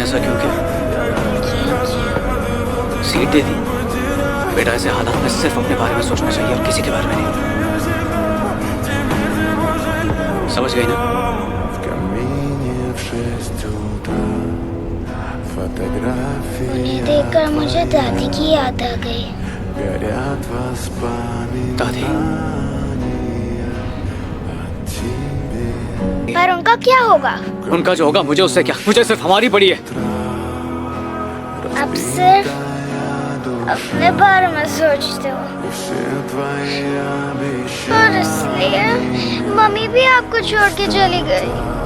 ऐसा क्यों किया? सीट दे दी। बेटा ऐसे हालात में सिर्फ अपने बारे में सोचना चाहिए और किसी के बारे में नहीं। समझ गई ना? उन्हें देखकर मुझे दादी की याद आ गई। दादी? पर उनका क्या होगा? उनका जो होगा मुझे उससे क्या, मुझे सिर्फ हमारी पड़ी है। अब सिर्फ अपने बारे में सोचते हो और इसलिए मम्मी भी आपको छोड़ के चली गई।